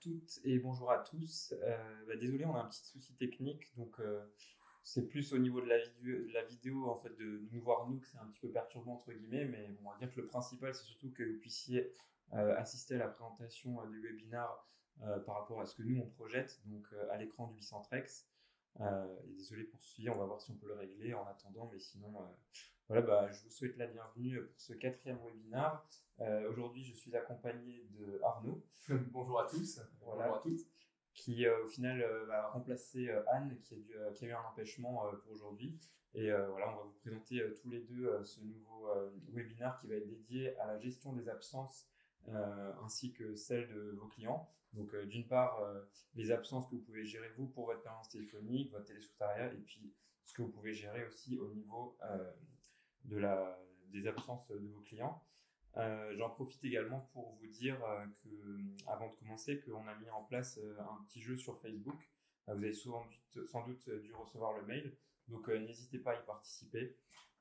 toutes et bonjour à tous. Désolé, on a un petit souci technique, donc c'est plus au niveau de la vidéo en fait de nous voir nous que c'est un petit peu perturbant entre guillemets, mais bon, on va dire que le principal c'est surtout que vous puissiez assister à la présentation du webinar par rapport à ce que nous on projette, donc à l'écran du Bicentrex. Et désolé pour celui, on va voir si on peut le régler en attendant, mais sinon je vous souhaite la bienvenue pour ce 4e webinar. Aujourd'hui, je suis accompagné de Arnaud. Bonjour à tous, Voilà, bonjour à toutes. Qui au final va remplacer Anne qui a eu un empêchement pour aujourd'hui. Et voilà, on va vous présenter tous les deux ce nouveau webinaire qui va être dédié à la gestion des absences ainsi que celle de vos clients. Donc d'une part, les absences que vous pouvez gérer vous pour votre permanence téléphonique, votre télésecrétariat, et puis ce que vous pouvez gérer aussi au niveau des absences de vos clients. J'en profite également pour vous dire avant de commencer, qu'on a mis en place un petit jeu sur Facebook. Vous avez sans doute dû recevoir le mail, donc n'hésitez pas à y participer.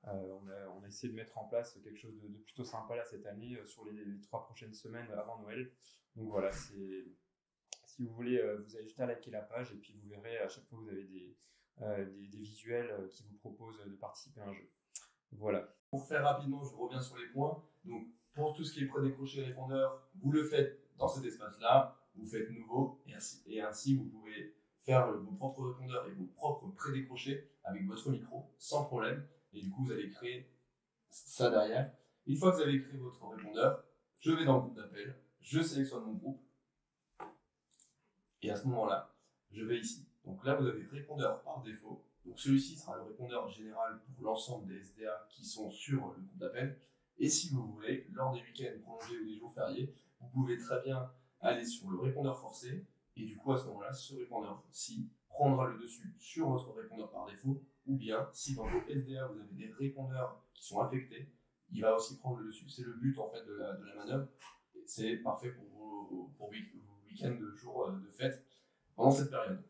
On a essayé de mettre en place quelque chose de plutôt sympa là cette année sur les 3 prochaines semaines avant Noël. Donc voilà, si vous voulez, vous avez juste à liker la page et puis vous verrez à chaque fois vous avez des visuels qui vous proposent de participer à un jeu. Voilà. Pour faire rapidement, je reviens sur les points. Donc, pour tout ce qui est prédécroché répondeur, vous le faites dans cet espace-là, vous faites nouveau, et ainsi vous pouvez faire vos propres répondeurs et vos propres prédécrochés avec votre micro, sans problème. Et du coup, vous allez créer ça derrière. Une fois que vous avez créé votre répondeur, je vais dans le groupe d'appel, je sélectionne mon groupe, et à ce moment-là, je vais ici. Donc là, vous avez répondeur par défaut. Donc celui-ci sera le répondeur général pour l'ensemble des SDA qui sont sur le groupe d'appel. Et si vous voulez, lors des week-ends prolongés ou des jours fériés, vous pouvez très bien aller sur le répondeur forcé. Et du coup, à ce moment-là, ce répondeur-ci prendra le dessus sur votre répondeur par défaut. Ou bien, si dans vos SDA, vous avez des répondeurs qui sont affectés, il va aussi prendre le dessus. C'est le but en fait de la manœuvre. C'est parfait pour vos week-ends de jours de fête pendant cette période.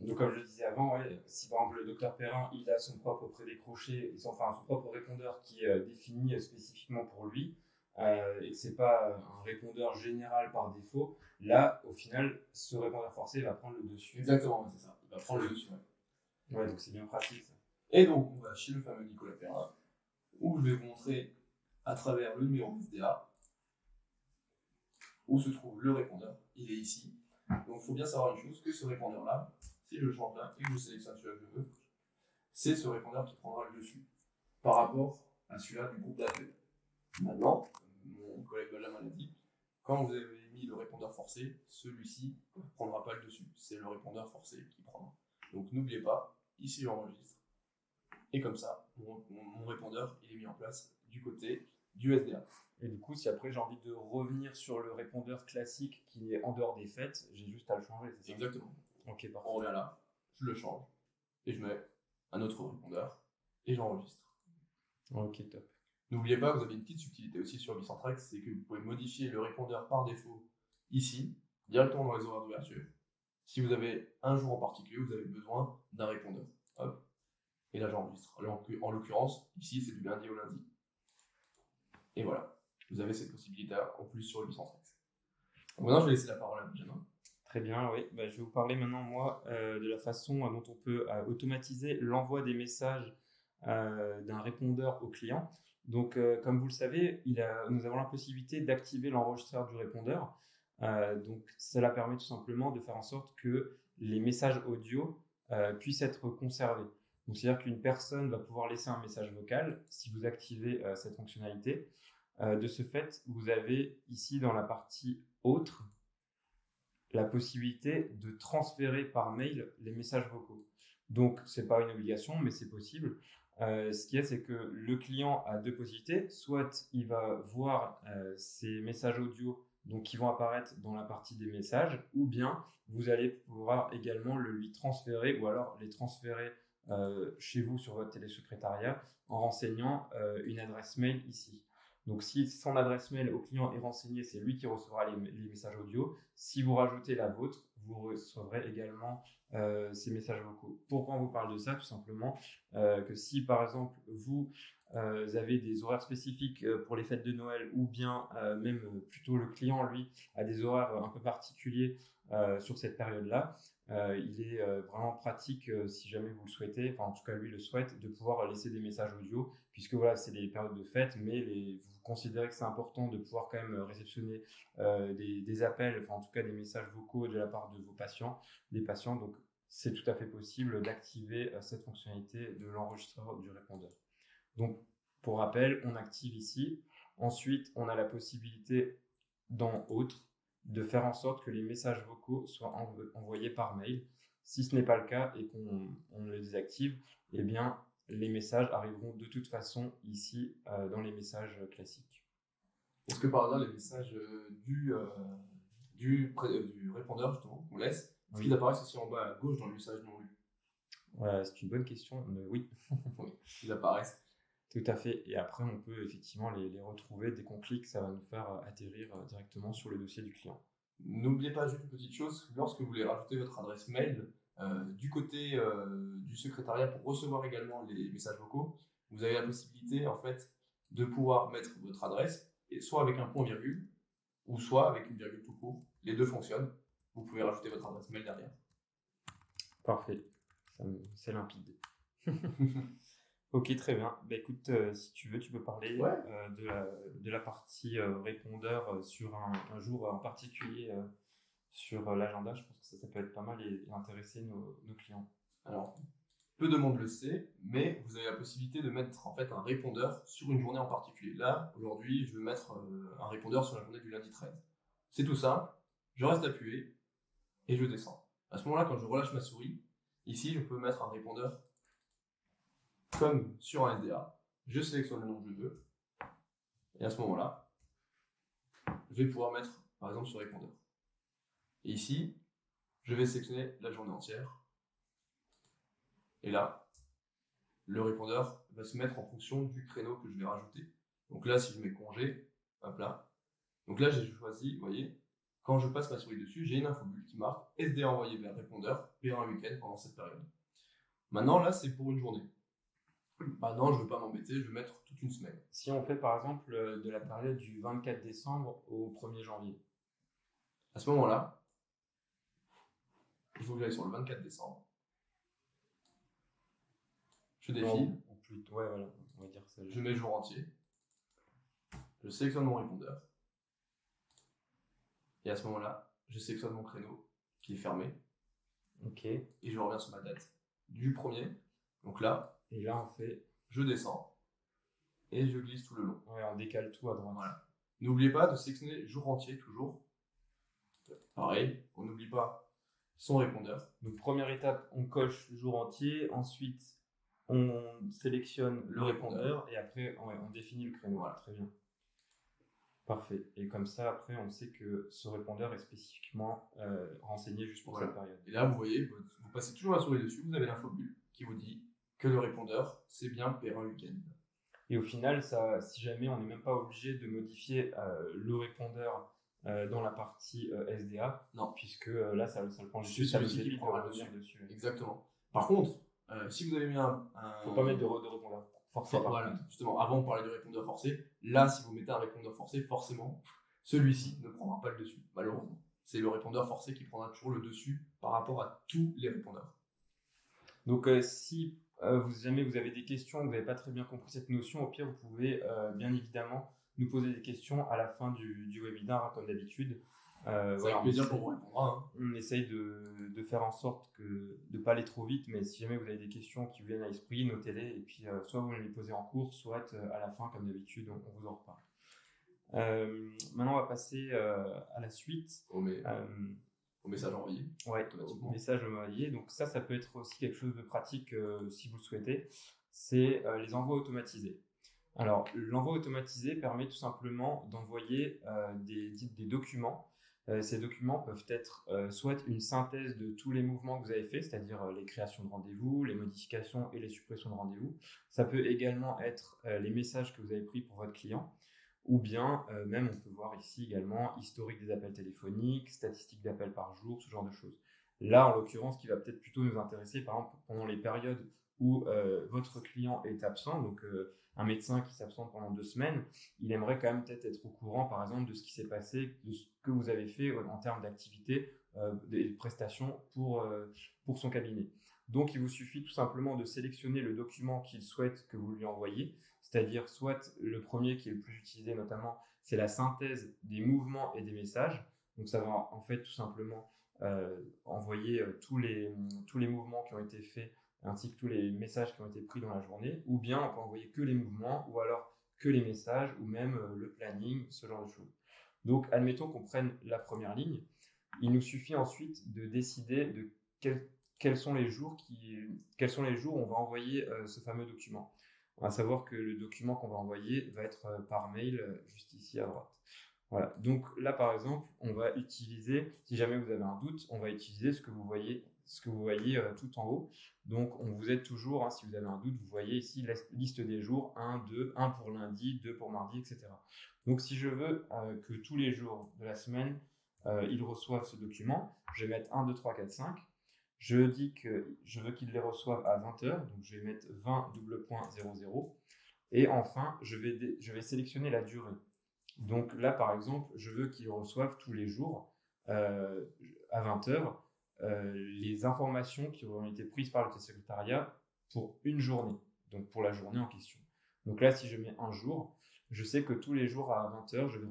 Donc, comme je le disais avant, si par exemple le docteur Perrin il a son propre prédécroché, son propre répondeur qui est défini spécifiquement pour lui, et que c'est pas un répondeur général par défaut, là au final ce répondeur forcé va prendre le dessus. Exactement, c'est ça. Il va prendre le dessus. Ouais, donc c'est bien pratique ça. Et donc on va chez le fameux Nicolas Perrin, où je vais vous montrer à travers le numéro SDA où se trouve le répondeur. Il est ici. Donc il faut bien savoir une chose, que ce répondeur-là, si je le change là et que je sélectionne celui-là que je veux, c'est ce répondeur qui prendra le dessus par rapport à celui-là du groupe d'appel. Maintenant, mon collègue de la maladie, quand vous avez mis le répondeur forcé, celui-ci ne prendra pas le dessus. C'est le répondeur forcé qui prendra. Donc n'oubliez pas, ici j'enregistre. Et comme ça, mon répondeur il est mis en place du côté du SDA. Et du coup, si après j'ai envie de revenir sur le répondeur classique qui est en dehors des fêtes, j'ai juste à le changer, c'est ça? Exactement. Ok, parfait. On revient là, je le change, et je mets un autre répondeur, et j'enregistre. Ok, top. N'oubliez pas, vous avez une petite subtilité aussi sur Bicentrex, c'est que vous pouvez modifier le répondeur par défaut ici, directement dans les horaires d'ouverture. Si vous avez un jour en particulier, vous avez besoin d'un répondeur. Hop. Et là, j'enregistre. En l'occurrence, ici, c'est du lundi au lundi. Et voilà. Vous avez cette possibilité en plus sur le Bicentrex. Donc maintenant, je vais laisser la parole à Benjamin. Très bien, oui. Je vais vous parler maintenant, moi, de la façon dont on peut automatiser l'envoi des messages d'un répondeur au client. Donc, comme vous le savez, nous avons la possibilité d'activer l'enregistreur du répondeur. Donc, cela permet tout simplement de faire en sorte que les messages audio puissent être conservés. Donc, c'est-à-dire qu'une personne va pouvoir laisser un message vocal si vous activez cette fonctionnalité. De ce fait, vous avez ici dans la partie autre la possibilité de transférer par mail les messages vocaux. Donc, ce n'est pas une obligation, mais c'est possible. Ce qu'il y a, c'est que le client a 2 possibilités. Soit il va voir ces messages audio donc, qui vont apparaître dans la partie des messages, ou bien vous allez pouvoir également le lui transférer ou alors les transférer chez vous sur votre télésecrétariat en renseignant une adresse mail ici. Donc, si son adresse mail au client est renseignée, c'est lui qui recevra les messages audio. Si vous rajoutez la vôtre, vous recevrez également ces messages vocaux. Pourquoi on vous parle de ça? Tout simplement que si par exemple vous avez des horaires spécifiques pour les fêtes de Noël ou bien même plutôt le client lui a des horaires un peu particuliers sur cette période-là, il est vraiment pratique si jamais vous le souhaitez, enfin en tout cas lui le souhaite, de pouvoir laisser des messages audio puisque voilà c'est des périodes de fête, mais vous considérez que c'est important de pouvoir quand même réceptionner des appels, enfin en tout cas des messages vocaux de la part de vos patients, des patients, donc c'est tout à fait possible d'activer cette fonctionnalité de l'enregistreur du répondeur. Donc, pour rappel, on active ici. Ensuite, on a la possibilité dans Autres de faire en sorte que les messages vocaux soient envoyés par mail. Si ce n'est pas le cas et qu'on le désactive, eh bien, les messages arriveront de toute façon ici dans les messages classiques. Est-ce que par hasard, les messages du répondeur, justement, qu'on laisse, est-ce qu'ils apparaissent aussi en bas à gauche dans le message non lu? C'est une bonne question, mais oui. Oui, ils apparaissent. Tout à fait. Et après, on peut effectivement les retrouver. Dès qu'on clique, ça va nous faire atterrir directement sur le dossier du client. N'oubliez pas juste une petite chose, lorsque vous voulez rajouter votre adresse mail, du côté du secrétariat pour recevoir également les messages vocaux, vous avez la possibilité en fait de pouvoir mettre votre adresse, et soit avec un point virgule, ou soit avec une virgule tout court. Les deux fonctionnent. Vous pouvez rajouter votre adresse mail derrière. Parfait. C'est limpide. Ok, très bien. Bah, écoute, si tu veux, tu peux parler de la partie répondeur sur un jour en particulier sur l'agenda. Je pense que ça peut être pas mal et intéresser nos clients. Alors, peu de monde le sait, mais vous avez la possibilité de mettre en fait un répondeur sur une journée en particulier. Là, aujourd'hui, je veux mettre un répondeur sur la journée du lundi 13. C'est tout simple. Je reste appuyé et je descends. À ce moment-là, quand je relâche ma souris, ici, je peux mettre un répondeur comme sur un SDA. Je sélectionne le nom que je veux. Et à ce moment-là, je vais pouvoir mettre, par exemple, ce répondeur. Et ici, je vais sélectionner la journée entière. Et là, le répondeur va se mettre en fonction du créneau que je vais rajouter. Donc là, si je mets congé, hop là. Donc là, j'ai choisi, vous voyez, quand je passe ma souris dessus, j'ai une infobulle qui marque SDA envoyé vers répondeur, P1 week-end pendant cette période. Maintenant, là, c'est pour une journée. Maintenant, je ne veux pas m'embêter, je vais mettre toute une semaine. Si on fait par exemple de la période du 24 décembre au 1er janvier. À ce moment-là, il faut que j'aille sur le 24 décembre. Je défile. Ou plutôt, ouais, voilà, on va dire ça. Je mets jour entier. Je sélectionne mon répondeur. Et à ce moment-là, je sélectionne mon créneau qui est fermé. Ok. Et je reviens sur ma date du premier. Donc là. Et là, on fait. Je descends. Et je glisse tout le long. Ouais, on décale tout à droite. Voilà. N'oubliez pas de sélectionner jour entier toujours. Pareil, on n'oublie pas son répondeur. Donc, première étape, on coche jour entier. Ensuite, on sélectionne le répondeur. Et après, on définit le créneau. Voilà, très bien. Parfait. Et comme ça, après, on sait que ce répondeur est spécifiquement renseigné juste pour cette période. Et là, vous voyez, vous passez toujours la souris dessus, vous avez l'infobulle qui vous dit que le répondeur, c'est bien P1 week-end. Et au final, ça, si jamais on n'est même pas obligé de modifier le répondeur dans la partie SDA, non, puisque là, ça le prend dessus, ça nous évite de revenir dessus. Exactement. Par contre, si vous avez mis un... Faut pas mettre de répondeur forcé. Voilà, justement, avant on parlait de répondeur forcé. Là, si vous mettez un répondeur forcé, forcément, celui-ci ne prendra pas le dessus, malheureusement. C'est le répondeur forcé qui prendra toujours le dessus par rapport à tous les répondeurs. Donc, si jamais vous avez des questions, vous n'avez pas très bien compris cette notion, au pire, vous pouvez bien évidemment nous poser des questions à la fin du webinaire, hein, comme d'habitude. C'est avec plaisir pour vous répondre. Hein. On essaye de faire en sorte de ne pas aller trop vite, mais si jamais vous avez des questions qui vous viennent à l'esprit, notez-les, et puis soit vous les posez en cours, soit à la fin, comme d'habitude, on vous en reparle. Maintenant, on va passer à la suite. Au message envoyé. Ouais, au message envoyé. Donc ça peut être aussi quelque chose de pratique si vous le souhaitez. C'est les envois automatisés. Alors, l'envoi automatisé permet tout simplement d'envoyer des documents. Ces documents peuvent être soit une synthèse de tous les mouvements que vous avez faits, c'est-à-dire les créations de rendez-vous, les modifications et les suppressions de rendez-vous. Ça peut également être les messages que vous avez pris pour votre client. ou bien même on peut voir ici également historique des appels téléphoniques, statistiques d'appels par jour, ce genre de choses. Là, en l'occurrence, ce qui va peut-être plutôt nous intéresser, par exemple, pendant les périodes où votre client est absent, donc un médecin qui s'absente pendant 2 semaines, il aimerait quand même peut-être être au courant, par exemple, de ce qui s'est passé, de ce que vous avez fait en termes d'activité, des prestations pour son cabinet. Donc, il vous suffit tout simplement de sélectionner le document qu'il souhaite que vous lui envoyiez, c'est-à-dire soit le premier qui est le plus utilisé notamment, c'est la synthèse des mouvements et des messages. Donc, ça va en fait tout simplement envoyer tous les mouvements qui ont été faits ainsi que tous les messages qui ont été pris dans la journée, ou bien on peut envoyer que les mouvements, ou alors que les messages, ou même le planning, ce genre de choses. Donc, admettons qu'on prenne la première ligne. Il nous suffit ensuite de décider de quels sont les jours où on va envoyer ce fameux document. On va savoir que le document qu'on va envoyer va être par mail, juste ici à droite. Voilà. Donc là, par exemple, on va utiliser, si jamais vous avez un doute, on va utiliser ce que vous voyez tout en haut. Donc, on vous aide toujours, si vous avez un doute, vous voyez ici la liste des jours, 1, 2, 1 pour lundi, 2 pour mardi, etc. Donc, si je veux que tous les jours de la semaine, ils reçoivent ce document, je vais mettre 1, 2, 3, 4, 5. Je dis que je veux qu'ils les reçoivent à 20h, donc je vais mettre 20,00. Et enfin, je vais sélectionner la durée. Donc là, par exemple, je veux qu'ils reçoivent tous les jours à 20h les informations qui auront été prises par le secrétariat pour une journée, donc pour la journée en question. Donc là, si je mets un jour, je sais que tous les jours à 20h, je vais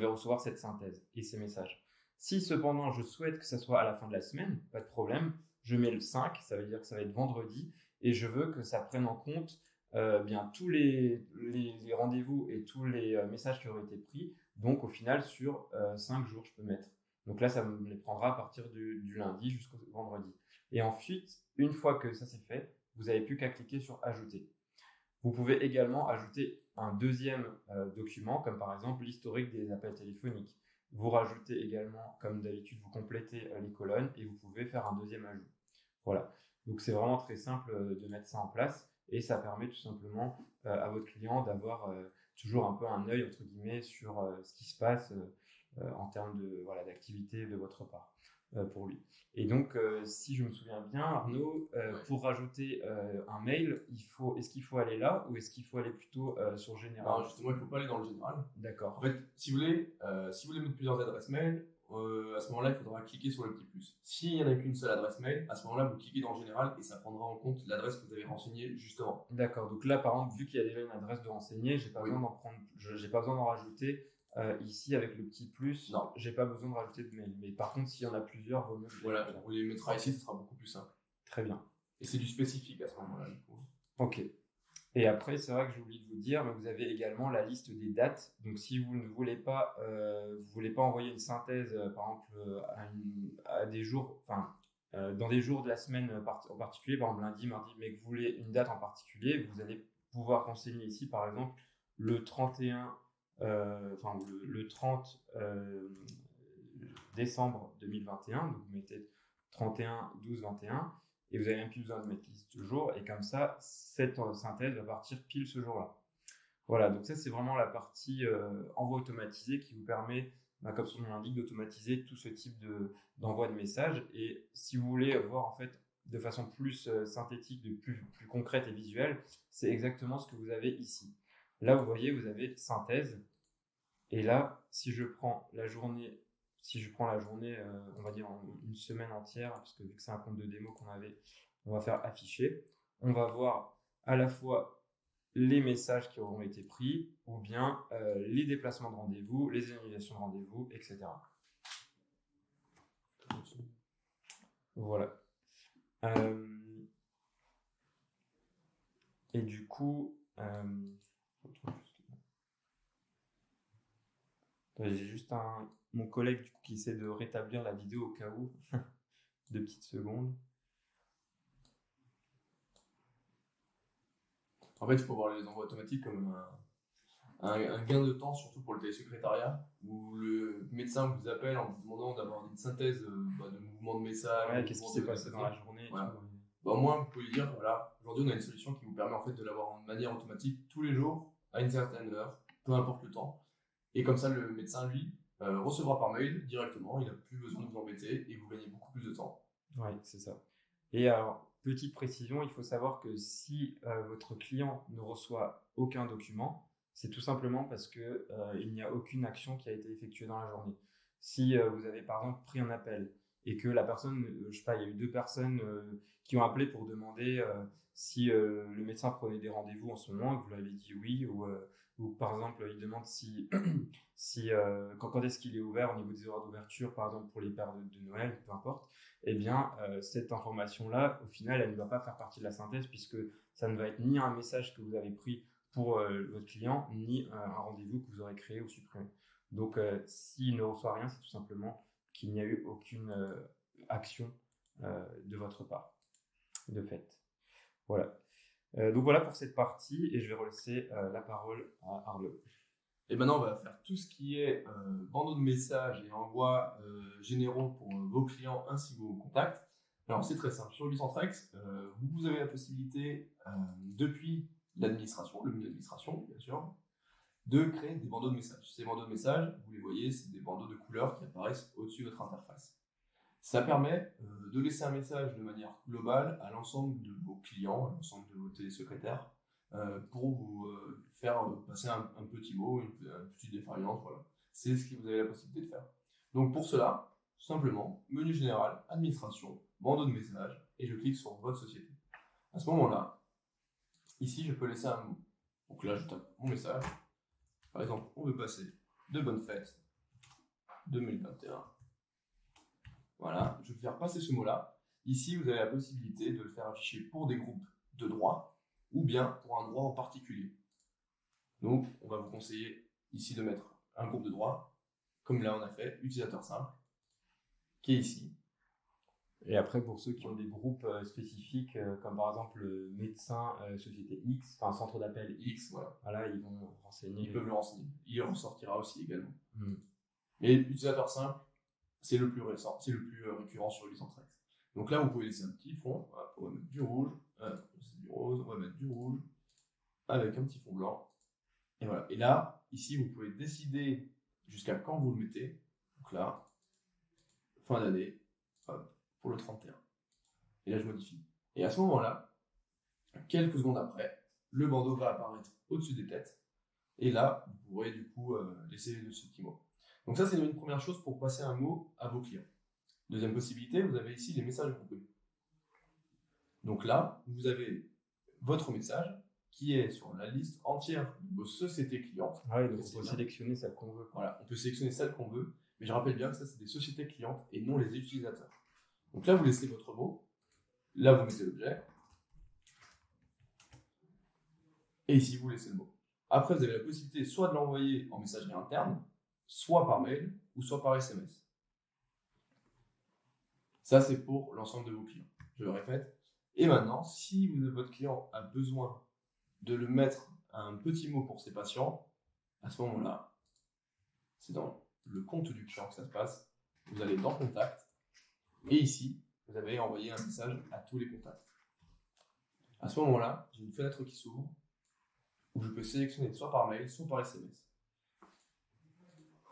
recevoir cette synthèse et ces messages. Si cependant je souhaite que ça soit à la fin de la semaine, pas de problème, je mets le 5, ça veut dire que ça va être vendredi, et je veux que ça prenne en compte bien tous les rendez-vous et tous les messages qui auraient été pris. Donc au final, sur 5 jours, je peux mettre. Donc là, ça me les prendra à partir du lundi jusqu'au vendredi. Et ensuite, une fois que ça c'est fait, vous n'avez plus qu'à cliquer sur ajouter. Vous pouvez également ajouter un deuxième document, comme par exemple l'historique des appels téléphoniques. Vous rajoutez également, comme d'habitude, vous complétez les colonnes et vous pouvez faire un deuxième ajout. Voilà. Donc c'est vraiment très simple de mettre ça en place et ça permet tout simplement à votre client d'avoir toujours un peu un œil entre guillemets sur ce qui se passe en termes d'activité de votre part pour lui. Et donc, si je me souviens bien, Arnaud, pour rajouter un mail, est-ce qu'il faut aller là ou est-ce qu'il faut aller plutôt sur général? Alors justement, il ne faut pas aller dans le général. D'accord. En fait, si vous voulez mettre plusieurs adresses mail, à ce moment-là, il faudra cliquer sur le petit plus. S'il n'y en a qu'une seule adresse mail, à ce moment-là, vous cliquez dans le général et ça prendra en compte l'adresse que vous avez renseignée justement. D'accord. Donc là, par exemple, vu qu'il y a déjà une adresse de renseigner, j'ai pas besoin d'en rajouter. Ici, avec le petit plus, non, j'ai pas besoin de rajouter de mail. Mais par contre, s'il y en a plusieurs, vaut mieux. Voilà, on les mettra ici, ce sera beaucoup plus simple. Très bien. Et c'est du spécifique à ce moment-là, du coup. Ok. Et après, c'est vrai que j'ai oublié de vous dire, mais vous avez également la liste des dates. Donc, si vous ne voulez pas, envoyer une synthèse, par exemple, à des jours, dans des jours de la semaine en particulier, par exemple lundi, mardi, mais que vous voulez une date en particulier, vous allez pouvoir renseigner ici, par exemple, le 31, le 30 décembre 2021. Donc, vous mettez 31, 12, 21. Et vous n'avez même plus besoin de mettre liste de jours. Et comme ça, cette synthèse va partir pile ce jour-là. Voilà, donc ça, c'est vraiment la partie envoi automatisé qui vous permet, comme son nom l'indique, d'automatiser tout ce type d'envoi de messages. Et si vous voulez voir en fait de façon plus synthétique, plus concrète et visuelle, c'est exactement ce que vous avez ici. Là, vous voyez, vous avez synthèse. Et là, si je prends la journée, on va dire une semaine entière, parce que vu que c'est un compte de démo qu'on avait, on va faire afficher. On va voir à la fois les messages qui auront été pris, ou bien les déplacements de rendez-vous, les annulations de rendez-vous, etc. Voilà. Et du coup, j'ai juste mon collègue du coup, qui essaie de rétablir la vidéo au cas où. 2 petites secondes. En fait, il faut voir les envois automatiques comme un gain de temps, surtout pour le télésecrétariat, où le médecin vous appelle en vous demandant d'avoir une synthèse de mouvement de message. Ouais, qu'est-ce qui s'est passé dans la journée voilà. Au moins, vous pouvez dire, voilà, aujourd'hui on a une solution qui vous permet en fait de l'avoir de manière automatique tous les jours, à une certaine heure, peu importe le temps. Et comme ça, le médecin, lui, recevra par mail directement. Il n'a plus besoin de vous embêter et vous gagnez beaucoup plus de temps. Oui, c'est ça. Et alors, petite précision, il faut savoir que si votre client ne reçoit aucun document, c'est tout simplement parce que il n'y a aucune action qui a été effectuée dans la journée. Si vous avez par exemple pris un appel et que la personne, je sais pas, il y a eu 2 personnes qui ont appelé pour demander si le médecin prenait des rendez-vous en ce moment et que vous l'avez dit oui, ou par exemple il demande si, quand est-ce qu'il est ouvert au niveau des horaires d'ouverture, par exemple pour les périodes de Noël, peu importe, eh bien, cette information-là, au final, elle ne va pas faire partie de la synthèse puisque ça ne va être ni un message que vous avez pris pour votre client, ni un rendez-vous que vous aurez créé ou supprimé. Donc, s'il ne reçoit rien, c'est tout simplement qu'il n'y a eu aucune action de votre part, de fait. Voilà. Donc voilà pour cette partie et je vais relaisser la parole à Arnaud. Et maintenant, on va faire tout ce qui est bandeau de messages et envois généraux pour vos clients ainsi que vos contacts. Alors, c'est très simple. Sur Lucentrex, vous avez la possibilité, depuis l'administration, le menu d'administration, bien sûr, de créer des bandeaux de messages. Ces bandeaux de messages, vous les voyez, c'est des bandeaux de couleurs qui apparaissent au-dessus de votre interface. Ça permet de laisser un message de manière globale à l'ensemble de vos clients, à l'ensemble de vos télésecrétaires, pour vous faire passer un petit mot, une petite défaillance, voilà. C'est ce que vous avez la possibilité de faire. Donc pour cela, tout simplement, menu général, administration, bandeau de messages, et je clique sur votre société. À ce moment-là, ici, je peux laisser un mot. Donc là, je tape mon message. Par exemple, on veut passer de bonnes fêtes 2021. Voilà, je vais faire passer ce mot-là. Ici, vous avez la possibilité de le faire afficher pour des groupes de droits ou bien pour un droit en particulier. Donc, on va vous conseiller ici de mettre un groupe de droits, comme là on a fait, utilisateur simple, qui est ici. Et après, pour ceux qui ont des groupes spécifiques, comme par exemple le médecin société X, enfin centre d'appel X, voilà, ils vont renseigner. Ils peuvent le renseigner. Il ressortira aussi également. Et l'utilisateur simple, c'est le plus récent, c'est le plus récurrent sur Lucentrex. Donc là, vous pouvez laisser un petit fond. Voilà, on va mettre du rouge, c'est du rose, on va mettre du rouge avec un petit fond blanc. Et voilà. Et là, ici, vous pouvez décider jusqu'à quand vous le mettez. Donc là, fin d'année, pour le 31. Et là, je modifie. Et à ce moment-là, quelques secondes après, le bandeau va apparaître au-dessus des têtes. Et là, vous pourrez du coup laisser ce petit mot. Donc ça, c'est une première chose pour passer un mot à vos clients. Deuxième possibilité, vous avez ici les messages groupés. Donc là, vous avez votre message qui est sur la liste entière de vos sociétés clientes. Ah oui, donc on peut sélectionner celle qu'on veut. Voilà, on peut sélectionner celle qu'on veut, mais je rappelle bien que ça, c'est des sociétés clientes et non les utilisateurs. Donc là, vous laissez votre mot. Là, vous mettez l'objet. Et ici, vous laissez le mot. Après, vous avez la possibilité soit de l'envoyer en messagerie interne, soit par mail, ou soit par SMS. Ça, c'est pour l'ensemble de vos clients. Je le répète. Et maintenant, si votre client a besoin de le mettre un petit mot pour ses patients, à ce moment-là, c'est dans le compte du client que ça se passe. Vous allez dans Contact, et ici, vous avez envoyé un message à tous les contacts. À ce moment-là, j'ai une fenêtre qui s'ouvre, où je peux sélectionner soit par mail, soit par SMS.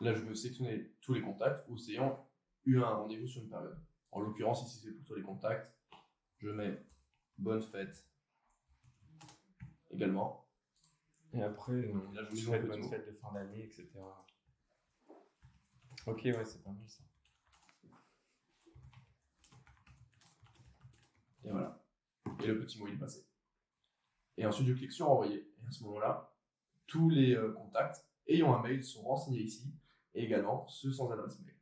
Là, je peux sélectionner tous les contacts ou ayant eu un rendez-vous sur une période. En l'occurrence, ici, c'est plutôt les contacts. Je mets bonne fête également. Et après, là, je souhaite bonne fête de fin d'année, etc. Ok, ouais, c'est pas mal ça. Et voilà. Et le petit mot, il est passé. Et ensuite, je clique sur envoyer. Et à ce moment-là, tous les contacts ayant un mail sont renseignés ici, et également ceux sans adresse mail.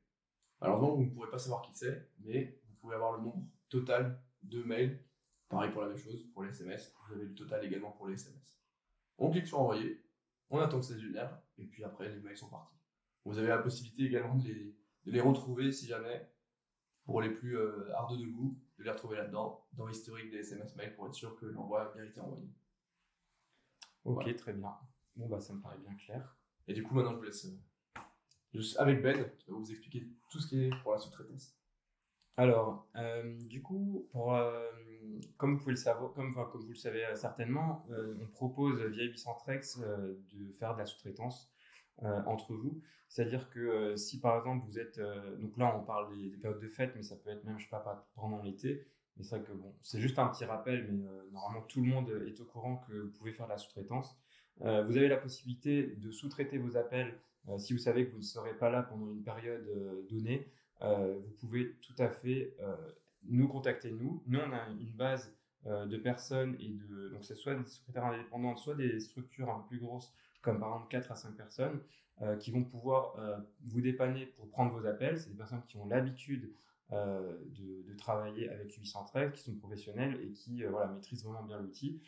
Alors donc, vous ne pourrez pas savoir qui c'est, mais vous pouvez avoir le nombre total de mails. Pareil pour la même chose, pour les SMS, vous avez le total également pour les SMS. On clique sur envoyer, on attend que ça se génère, et puis après, les mails sont partis. Vous avez la possibilité également de les retrouver si jamais, pour les plus ardeux de vous, de les retrouver là-dedans, dans l'historique des SMS mails, pour être sûr que l'envoi a bien été envoyé. Ok, voilà. Très bien. Bon, bah, ça me paraît bien clair. Et du coup, maintenant, je vous laisse avec Ben, qui va vous expliquer tout ce qui est pour la sous-traitance. Alors, du coup, comme vous pouvez le savoir, comme vous le savez certainement, on propose via Ubicentrex de faire de la sous-traitance entre vous. C'est-à-dire que si par exemple vous êtes, donc là on parle des périodes de fête, mais ça peut être même, je sais pas pendant l'été. Mais c'est vrai que bon, c'est juste un petit rappel, mais normalement tout le monde est au courant que vous pouvez faire de la sous-traitance. Vous avez la possibilité de sous-traiter vos appels si vous savez que vous ne serez pas là pendant une période donnée. Vous pouvez tout à fait nous contacter nous. Nous, on a une base de personnes donc c'est soit des secrétaires indépendants, soit des structures un peu plus grosses, comme par exemple 4 à 5 personnes, qui vont pouvoir vous dépanner pour prendre vos appels. C'est des personnes qui ont l'habitude de travailler avec 813, qui sont professionnels et qui voilà, maîtrisent vraiment bien l'outil.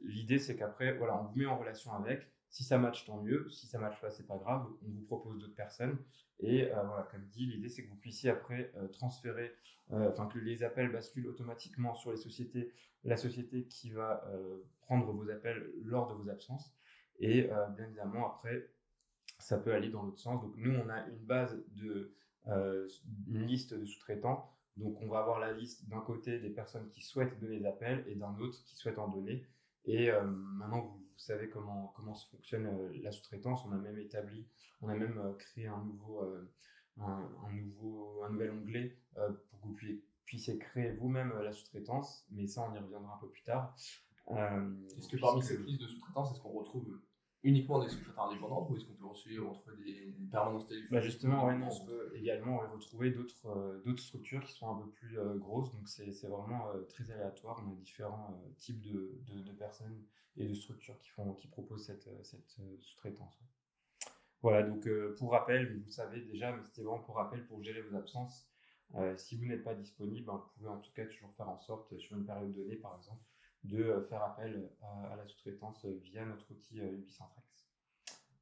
L'idée, c'est qu'après, voilà, on vous met en relation avec. Si ça match, tant mieux. Si ça match pas, c'est pas grave. On vous propose d'autres personnes. Et voilà, comme dit, l'idée c'est que vous puissiez après transférer, enfin que les appels basculent automatiquement sur la société qui va prendre vos appels lors de vos absences. Et bien évidemment, après, ça peut aller dans l'autre sens. Donc nous, on a une base une liste de sous-traitants. Donc on va avoir la liste d'un côté des personnes qui souhaitent donner des appels et d'un autre qui souhaitent en donner. Et maintenant, vous savez comment se fonctionne la sous-traitance. On a même créé un nouvel onglet pour que vous puissiez créer vous-même la sous-traitance. Mais ça, on y reviendra un peu plus tard. Est-ce que parmi cette liste de sous-traitance, est-ce qu'on retrouve uniquement des sous-traitants indépendants ou est-ce qu'on peut aussi retrouver des permanences téléphoniques? Justement, ouais, non, on peut également retrouver d'autres structures qui sont un peu plus grosses. Donc, c'est vraiment très aléatoire. On a différents types de personnes et de structures qui proposent cette sous-traitance. Ouais. Voilà, donc pour rappel, vous le savez déjà, mais c'était vraiment pour rappel pour gérer vos absences. Si vous n'êtes pas disponible, vous pouvez en tout cas toujours faire en sorte, sur une période donnée par exemple, de faire appel à la sous-traitance via notre outil Ubicentrex.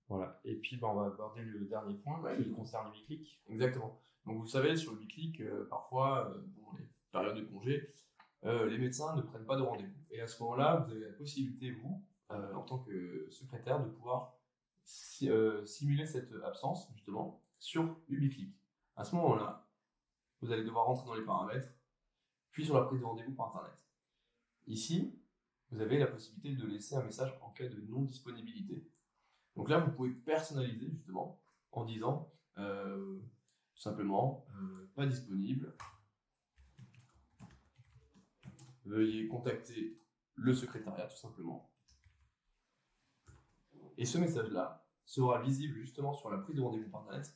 Voilà. Et puis, on va aborder le dernier point qui concerne Ubiclick. Exactement. Donc, vous savez, sur Ubiclick, parfois, dans les périodes de congé, les médecins ne prennent pas de rendez-vous. Et à ce moment-là, vous avez la possibilité, vous, en tant que secrétaire, de pouvoir simuler cette absence, justement, sur Ubiclick. À ce moment-là, vous allez devoir rentrer dans les paramètres, puis sur la prise de rendez-vous par Internet. Ici, vous avez la possibilité de laisser un message en cas de non-disponibilité. Donc là, vous pouvez personnaliser justement en disant tout simplement pas disponible. Veuillez contacter le secrétariat tout simplement. Et ce message-là sera visible justement sur la prise de rendez-vous par Internet.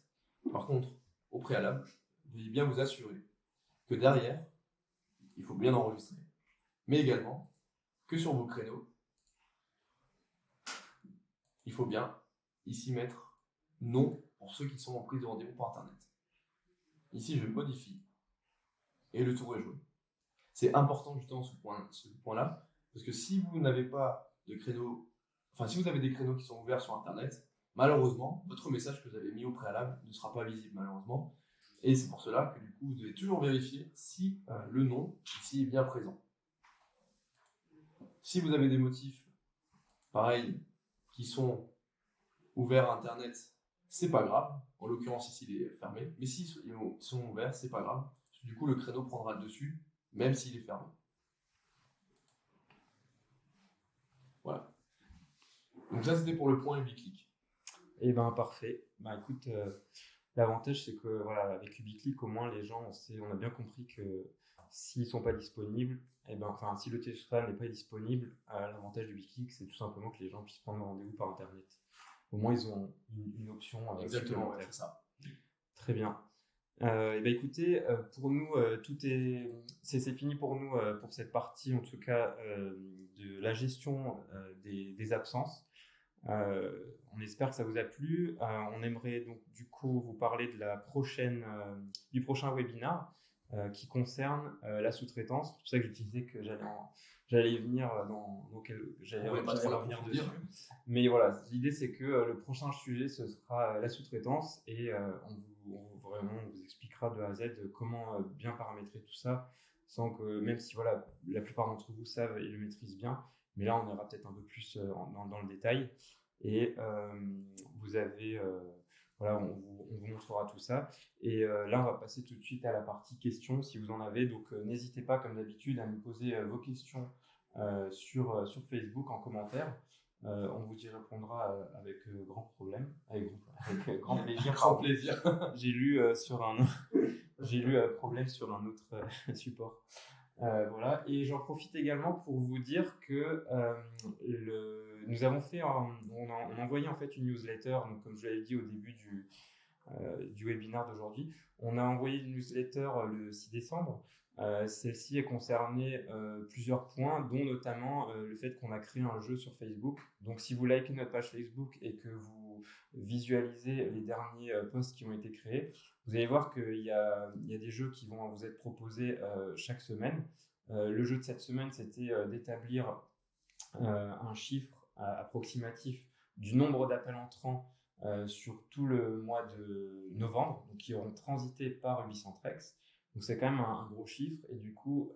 Par contre, au préalable, veuillez bien vous assurer que derrière, il faut bien enregistrer, mais également que sur vos créneaux, il faut bien ici mettre non pour ceux qui sont en prise de rendez-vous par Internet. Ici, je modifie et le tour est joué. C'est important justement ce point-là, parce que si vous n'avez pas de créneaux, enfin si vous avez des créneaux qui sont ouverts sur Internet, malheureusement, votre message que vous avez mis au préalable ne sera pas visible malheureusement. Et c'est pour cela que du coup, vous devez toujours vérifier si le nom ici est bien présent. Si vous avez des motifs, pareil, qui sont ouverts à Internet, c'est pas grave. En l'occurrence, ici, il est fermé. Mais s'ils sont ouverts, c'est pas grave. Du coup, le créneau prendra le dessus, même s'il est fermé. Voilà. Donc ça, c'était pour le point Ubiclick. Eh ben parfait. Écoute, l'avantage c'est que voilà, avec Ubiclick, au moins les gens, on a bien compris que s'ils sont pas disponibles, si le téléphone n'est pas disponible, l'avantage d'Ubiclick, c'est tout simplement que les gens puissent prendre rendez-vous par Internet. Au moins, ils ont une option. Exactement, ouais, c'est ça. Très bien. Écoutez, pour nous, c'est fini pour nous pour cette partie, en tout cas, de la gestion des absences. On espère que ça vous a plu. On aimerait donc du coup vous parler de du prochain webinaire qui concerne la sous-traitance. C'est pour ça que j'utilisais que j'allais y venir j'allais revenir dessus. Mais voilà, l'idée c'est que le prochain sujet ce sera la sous-traitance et on vous expliquera de A à Z comment bien paramétrer tout ça, sans que, même si voilà, la plupart d'entre vous savent et le maîtrisent bien, mais là on ira peut-être un peu plus dans le détail. Et vous avez voilà, on vous montrera tout ça. Et là, on va passer tout de suite à la partie questions, si vous en avez. Donc, n'hésitez pas, comme d'habitude, à nous poser vos questions sur Facebook en commentaire. On vous y répondra avec grand problème, avec grand plaisir. Grand plaisir. J'ai lu problème sur un autre support. Voilà. Et j'en profite également pour vous dire que nous avons fait, on a envoyé en fait une newsletter. Donc, comme je l'avais dit au début du webinaire d'aujourd'hui, on a envoyé une newsletter le 6 décembre. Celle-ci est concernée plusieurs points, dont notamment le fait qu'on a créé un jeu sur Facebook. Donc, si vous likez notre page Facebook et que vous visualisez les derniers posts qui ont été créés, vous allez voir qu'il y a des jeux qui vont vous être proposés chaque semaine. Le jeu de cette semaine, c'était d'établir un chiffre approximatif du nombre d'appels entrants sur tout le mois de novembre, donc qui auront transité par Ubicentrix. Donc c'est quand même un gros chiffre, et du coup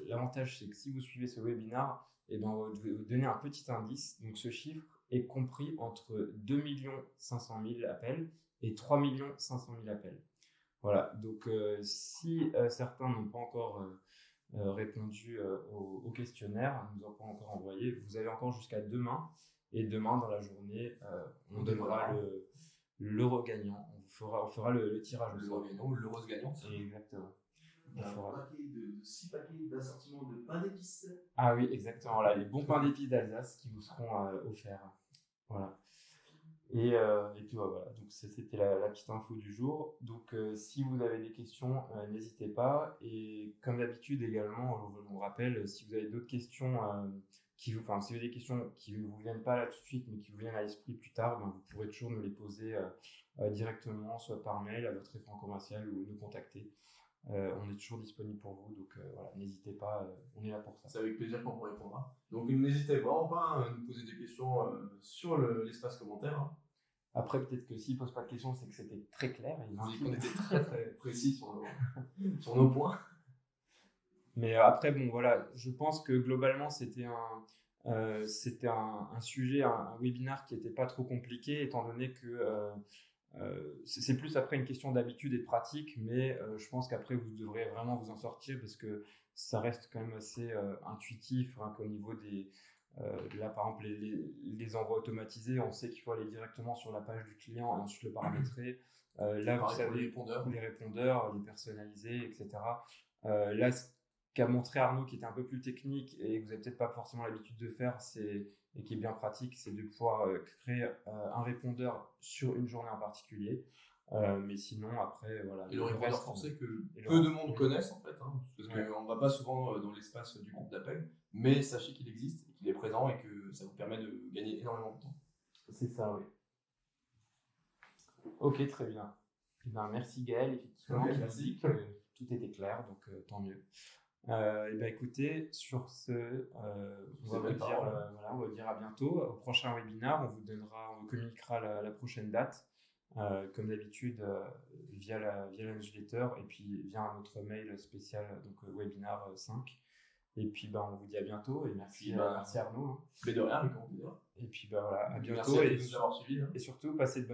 l'avantage c'est que si vous suivez ce webinaire, et ben, on va vous donner un petit indice. Donc ce chiffre est compris entre 2 500 000 appels et 3 500 000 appels. Voilà, donc si certains n'ont pas encore répondu au questionnaire, ne nous ont pas encore envoyé, vous avez encore jusqu'à demain, et demain dans la journée, on donnera l'euro gagnant. On fera le tirage au sort. L'euro gagnant ou l'heureuse gagnante. Exactement. Un paquet de 6 paquets d'assortiment de pain d'épices. Ah oui, exactement, là, les bons pains d'épices d'Alsace qui vous seront offerts. Voilà. Et puis voilà, donc c'était la petite info du jour. Donc si vous avez des questions, n'hésitez pas. Et comme d'habitude également, on vous rappelle, si vous avez d'autres questions, si vous avez des questions qui ne vous viennent pas là tout de suite, mais qui vous viennent à l'esprit plus tard, ben, vous pourrez toujours nous les poser directement, soit par mail à votre référent commercial, ou nous contacter. On est toujours disponible pour vous, donc voilà, n'hésitez pas, on est là pour ça. C'est avec plaisir qu'on vous répondra. Donc n'hésitez vraiment pas à nous poser des questions sur l'espace commentaire. Hein. Après, peut-être que s'ils ne posent pas de questions, c'est que c'était très clair. On était très très précis sur nos points. Mais après, bon, voilà, je pense que globalement, c'était un sujet, un webinaire qui n'était pas trop compliqué, étant donné que c'est plus après une question d'habitude et de pratique, mais je pense qu'après, vous devrez vraiment vous en sortir, parce que ça reste quand même assez intuitif, hein, qu'au niveau des... là, par exemple, les envois automatisés, on sait qu'il faut aller directement sur la page du client et ensuite le paramétrer. Là, vous savez, les répondeurs, les personnaliser, etc. Là, ce qu'a montré Arnaud, qui était un peu plus technique et que vous n'avez peut-être pas forcément l'habitude de faire, et qui est bien pratique, c'est de pouvoir créer un répondeur sur une journée en particulier. Mais sinon, après, voilà. Et le répondeur forcé que peu de monde connaissent, en fait, hein, parce qu'on ne va pas souvent dans l'espace du groupe d'appel, mais sachez qu'il existe, qu'il est présent, et que ça vous permet de gagner énormément de temps. C'est ça, oui. Ok, très bien. Ben, merci Gaël, effectivement, qui nous dit que tout était clair, donc tant mieux. Et ben écoutez, sur ce, on va vous dire à bientôt. Au prochain webinaire, on vous communiquera la prochaine date, comme d'habitude, via la newsletter, et puis via un autre mail spécial, donc webinaire 5. Et puis on vous dit à bientôt, et merci Arnaud. Mais de rien, avec grand plaisir. Et puis voilà, à bientôt. Merci à tous de nous avoir suivis. Et surtout, passez de bonnes